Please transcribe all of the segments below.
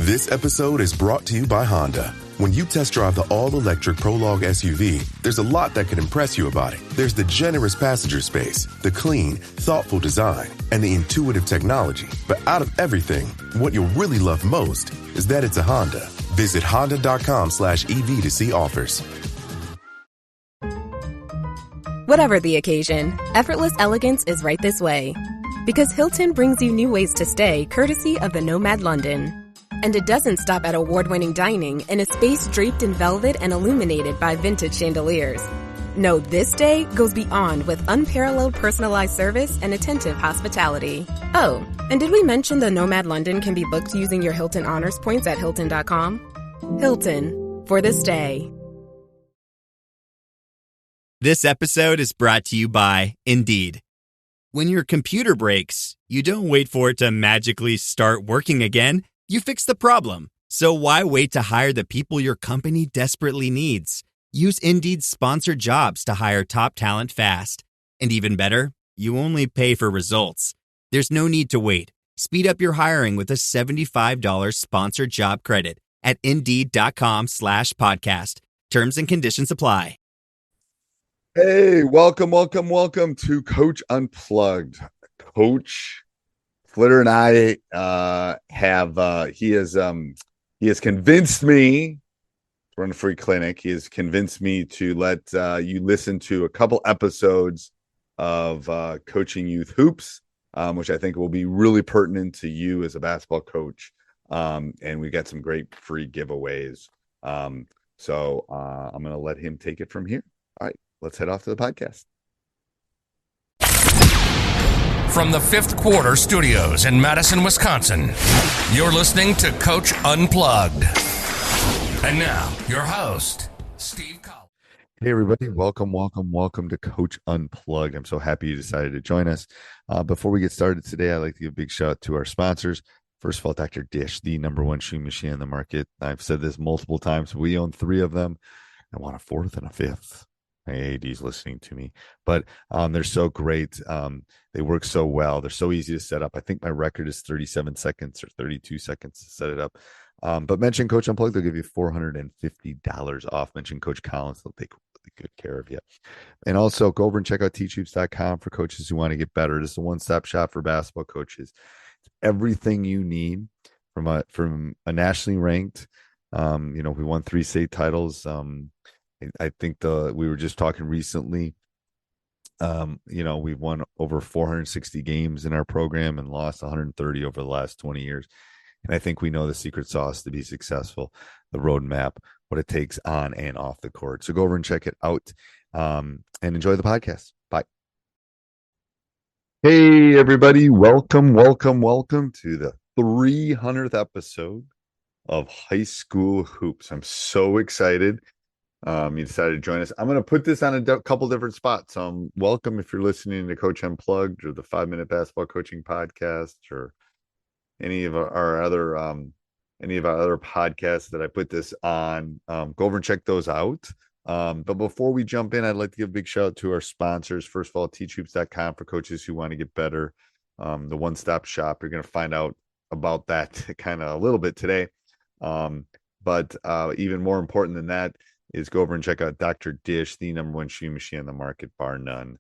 This episode is brought to you by Honda. When you test drive the all-electric Prologue SUV, there's a lot that could impress you about it. There's the generous passenger space, the clean, thoughtful design, and the intuitive technology. But out of everything, what you'll really love most is that it's a Honda. Visit honda.com/EV to see offers. Whatever the occasion, effortless elegance is right this way. Because Hilton brings you new ways to stay courtesy of the Nomad London. And it doesn't stop at award-winning dining in a space draped in velvet and illuminated by vintage chandeliers. No, this day goes beyond with unparalleled personalized service and attentive hospitality. Oh, and did we mention the Nomad London can be booked using your Hilton Honors points at Hilton.com? Hilton, for this day. This episode is brought to you by Indeed. When your computer breaks, you don't wait for it to magically start working again. You fix the problem. So why wait to hire the people your company desperately needs? Use Indeed's sponsored jobs to hire top talent fast. And even better, you only pay for results. There's no need to wait. Speed up your hiring with a $75 sponsored job credit at Indeed.com/podcast. Terms and conditions apply. Hey, welcome to Coach Unplugged. Coach Flitter and I he has convinced me to run a free clinic. He has convinced me to let you listen to a couple episodes of Coaching Youth Hoops, which I think will be really pertinent to you as a basketball coach. And we got some great free giveaways. So I'm going to let him take it from here. All right, let's head off to the podcast. From the Fifth Quarter Studios in Madison, Wisconsin, you're listening to Coach Unplugged. And now, your host, Steve Collins. Hey, everybody. Welcome to Coach Unplugged. I'm so happy you decided to join us. Before we get started today, I'd like to give a big shout out to our sponsors. First of all, Dr. Dish, the number one shoe machine in the market. I've said this multiple times. We own 3 of them. I want a 4th and a 5th. My AD's listening to me, but they're so great. They work so well. They're so easy to set up. I think my record is 37 seconds or 32 seconds to set it up. But mention Coach Unplugged, they'll give you $450 off. Mention Coach Collins, they'll take really good care of you. And also go over and check out teachhoops.com for coaches who want to get better. This is a one-stop shop for basketball coaches. It's everything you need from a nationally ranked. We won 3 state titles. I think we were just talking recently. We've won over 460 games in our program and lost 130 over the last 20 years. And I think we know the secret sauce to be successful, the roadmap, what it takes on and off the court. So go over and check it out and enjoy the podcast. Bye. Hey, everybody. Welcome to the 300th episode of High School Hoops. I'm so excited. You decided to join us. I'm going to put this on a couple different spots. Welcome if you're listening to Coach Unplugged or the 5-Minute Basketball Coaching Podcast or any of our other podcasts that I put this on. Go over and check those out. But before we jump in, I'd like to give a big shout out to our sponsors. First of all, teachhoops.com for coaches who want to get better. The one-stop shop. You're going to find out about that kind of a little bit today. But even more important than that is go over and check out Dr. Dish, the number one shoe machine on the market, bar none.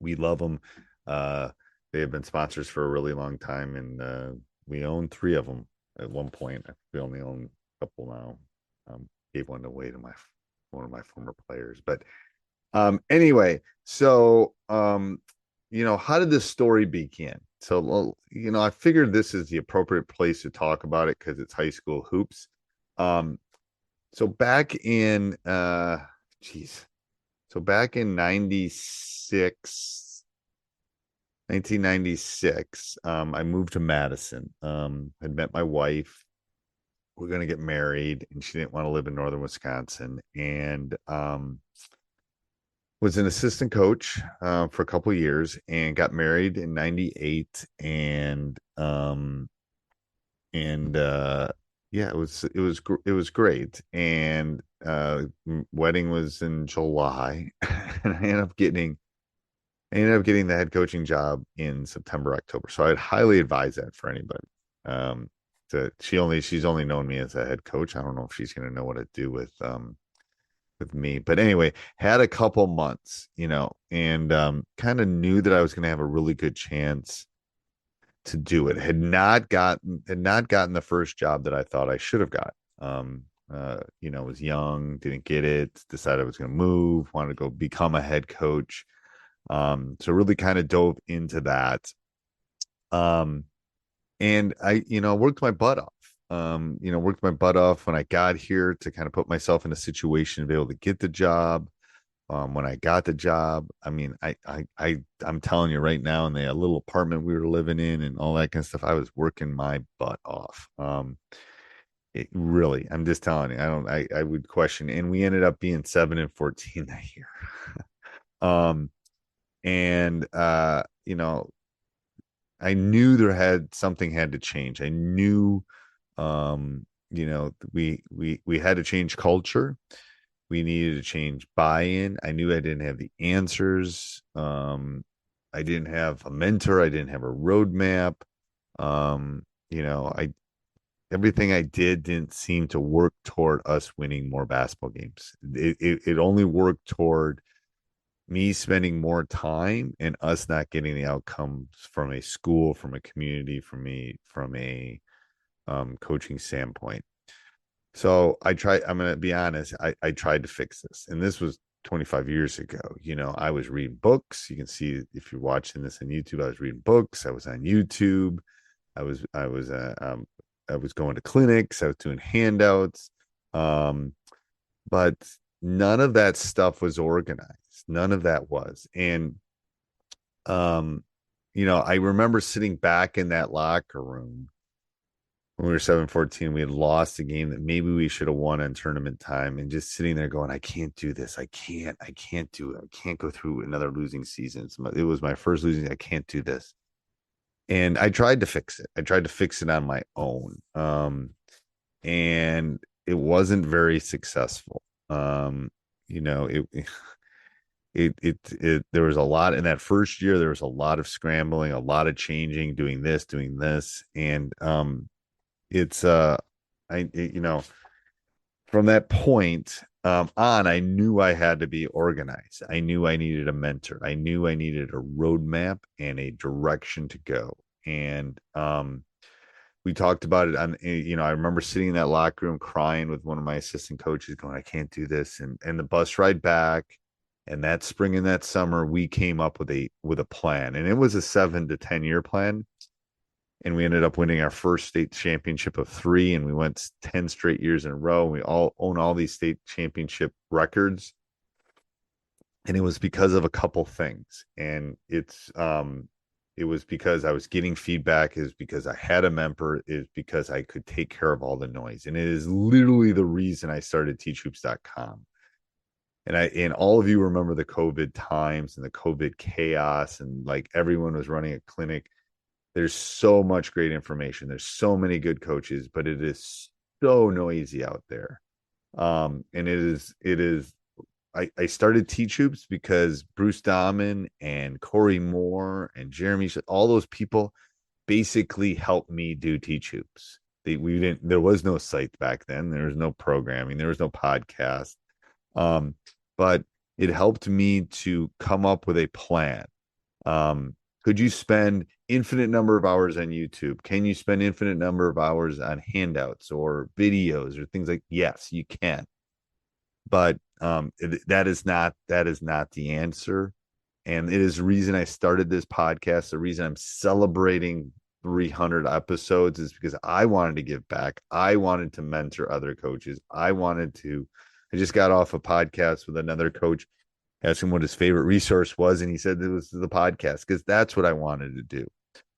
We love them. They have been sponsors for a really long time, and we own 3 of them at one point. We only own a couple now. Gave one away to one of my former players. But anyway, so, how did this story begin? So, I figured this is the appropriate place to talk about it because it's high school hoops. So back in 1996, I moved to Madison. I'd met my wife. We're going to get married, and she didn't want to live in northern Wisconsin. And was an assistant coach for a couple of years, and got married in 98. Yeah, it was great. And wedding was in July, and I ended up getting the head coaching job in September, October. So I'd highly advise that for anybody. she's only known me as a head coach. I don't know if she's going to know what to do with me. But anyway, had a couple months, and kind of knew that I was going to have a really good chance to do it. Had not gotten the first job that I thought I should have got. Was young, didn't get it, decided I was going to move, wanted to go become a head coach. So really kind of dove into that. And I, worked my butt off. Worked my butt off when I got here to kind of put myself in a situation to be able to get the job. When I got the job, I mean, I'm telling you right now, in the little apartment we were living in and all that kind of stuff, I was working my butt off. It really, I'm just telling you, I would question, and we ended up being 7-14 that year. I knew something had to change. I knew, we had to change culture. We needed to change buy-in. I knew I didn't have the answers. I didn't have a mentor. I didn't have a roadmap. Everything I did didn't seem to work toward us winning more basketball games. It only worked toward me spending more time and us not getting the outcomes from a school, from a community, from a coaching standpoint. So I'm going to be honest. I tried to fix this, and this was 25 years ago. I was reading books. You can see if you're watching this on YouTube, I was reading books. I was on YouTube. I was going to clinics. I was doing handouts. But none of that stuff was organized. None of that was. And, I remember sitting back in that locker room when we were 7-14. We had lost a game that maybe we should have won in tournament time, and just sitting there going, I can't do this. I can't do it. I can't go through another losing season. It was my first losing. I can't do this. And I tried to fix it. I tried to fix it on my own. And it wasn't very successful. There was a lot in that first year. There was a lot of scrambling, a lot of changing, doing this. And, from that point on, I knew I had to be organized. I knew I needed a mentor. I knew I needed a roadmap and a direction to go. And, we talked about it on, I remember sitting in that locker room crying with one of my assistant coaches going, I can't do this. And the bus ride back, and that spring and that summer, we came up with a plan, and it was a 7 to 10 year plan. And we ended up winning our first state championship of 3, and we went 10 straight years in a row. We all own all these state championship records. And it was because of a couple things. And it was because I was getting feedback, is because I had a mentor, is because I could take care of all the noise. And it is literally the reason I started teachhoops.com. And all of you remember the COVID times and the COVID chaos, and like everyone was running a clinic. There's so much great information. There's so many good coaches, but it is so noisy out there. And I started Teach Hoops because Bruce Dahman and Corey Moore and Jeremy, all those people basically helped me do Teach Hoops. There was no site back then. There was no programming. There was no podcast. But it helped me to come up with a plan. Could you spend infinite number of hours on YouTube? Can you spend infinite number of hours on handouts or videos or things like? Yes, you can. But that is not the answer. And it is the reason I started this podcast. The reason I'm celebrating 300 episodes is because I wanted to give back. I wanted to mentor other coaches. I just got off a podcast with another coach, asked him what his favorite resource was, and he said it was the podcast, because that's what I wanted to do.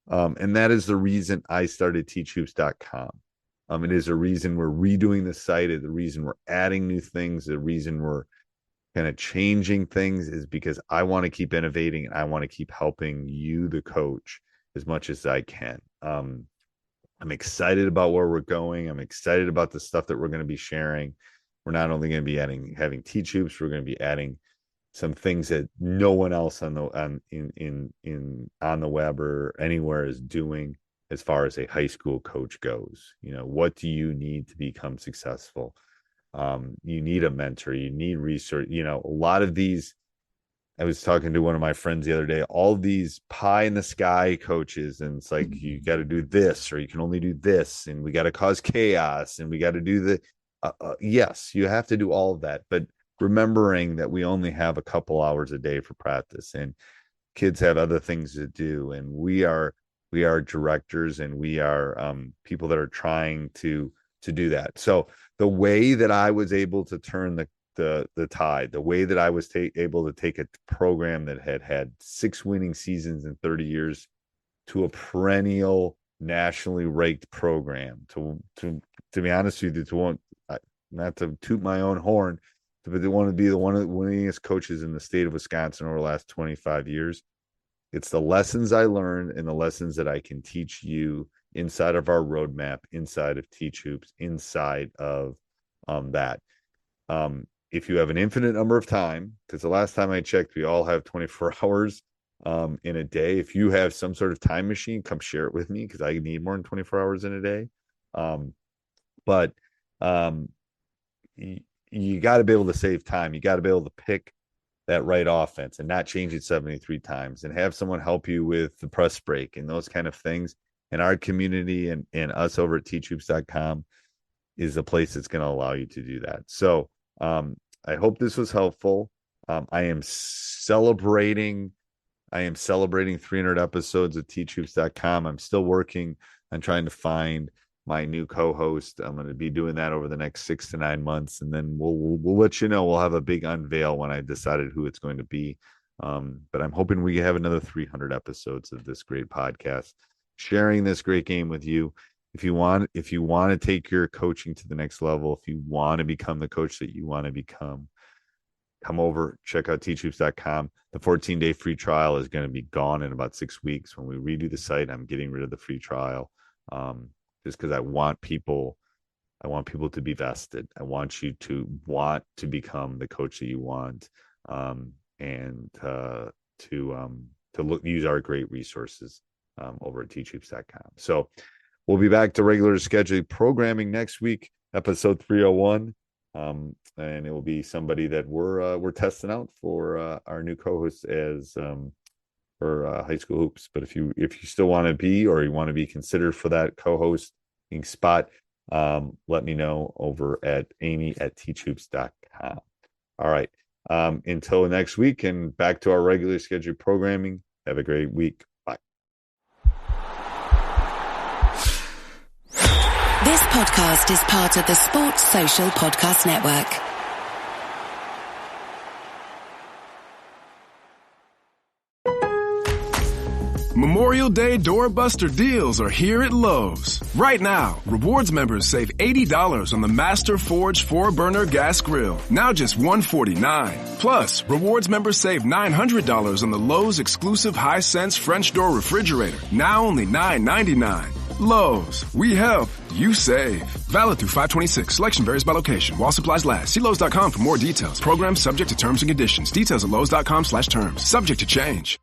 And that is the reason I started teachhoops.com. It is a reason we're redoing the site. The reason we're adding new things. The reason we're kind of changing things is because I want to keep innovating, and I want to keep helping you, the coach, as much as I can. I'm excited about where we're going. I'm excited about the stuff that we're going to be sharing. We're not only going to be having Teach Hoops, we're going to be adding some things that no one else on the web or anywhere is doing, as far as a high school coach goes. What do you need to become successful? You need a mentor, you need research. A lot of these, I was talking to one of my friends the other day, all these pie in the sky coaches, and it's like, you got to do this, or you can only do this, and we got to cause chaos, and we got to do the yes, you have to do all of that, but remembering that we only have a couple hours a day for practice, and kids have other things to do, and we are directors, and we are people that are trying to do that. So the way that I was able to turn the tide, the way that I was able to take a program that had 6 winning seasons in 30 years to a perennial nationally ranked program, to be honest with you, not to toot my own horn, but they want to be one of the winningest coaches in the state of Wisconsin over the last 25 years. It's the lessons I learned and the lessons that I can teach you inside of our roadmap, inside of Teach Hoops, inside of that. If you have an infinite number of time, because the last time I checked, we all have 24 hours in a day. If you have some sort of time machine, come share it with me, because I need more than 24 hours in a day. But you got to be able to save time. You got to be able to pick that right offense and not change it 73 times, and have someone help you with the press break and those kind of things. And our community and us over at teachhoops.com is the place that's going to allow you to do that. So I hope this was helpful. I am celebrating 300 episodes of teachhoops.com. I'm still working on trying to find my new co-host. I'm going to be doing that over the next 6 to 9 months, and then we'll let you know. We'll have a big unveil when I decided who it's going to be. But I'm hoping we have another 300 episodes of this great podcast, sharing this great game with you. If you want to take your coaching to the next level, if you want to become the coach that you want to become, come over, check out teachhoops.com. The 14-day free trial is going to be gone in about 6 weeks. When we redo the site, I'm getting rid of the free trial. Just because I want people to be vested. I want you to want to become the coach that you want, and to use our great resources over at teachhoops.com. So we'll be back to regular scheduled programming next week, episode 301, and it will be somebody that we're testing out for our new co-host as for high school hoops. But if you still want to be, or you want to be considered for that co-hosting spot, let me know over at amy@teachhoops.com. All right. Until next week, and back to our regularly scheduled programming. Have a great week. Bye. This podcast is part of the Sports Social Podcast Network. Memorial Day doorbuster deals are here at Lowe's. Right now, rewards members save $80 on the Master Forge 4-burner gas grill, now just $149. Plus, rewards members save $900 on the Lowe's exclusive Hisense French door refrigerator, now only $999. Lowe's, we help, you save. Valid through 5/26. Selection varies by location. While supplies last. See Lowe's.com for more details. Program subject to terms and conditions. Details at Lowe's.com/terms. Subject to change.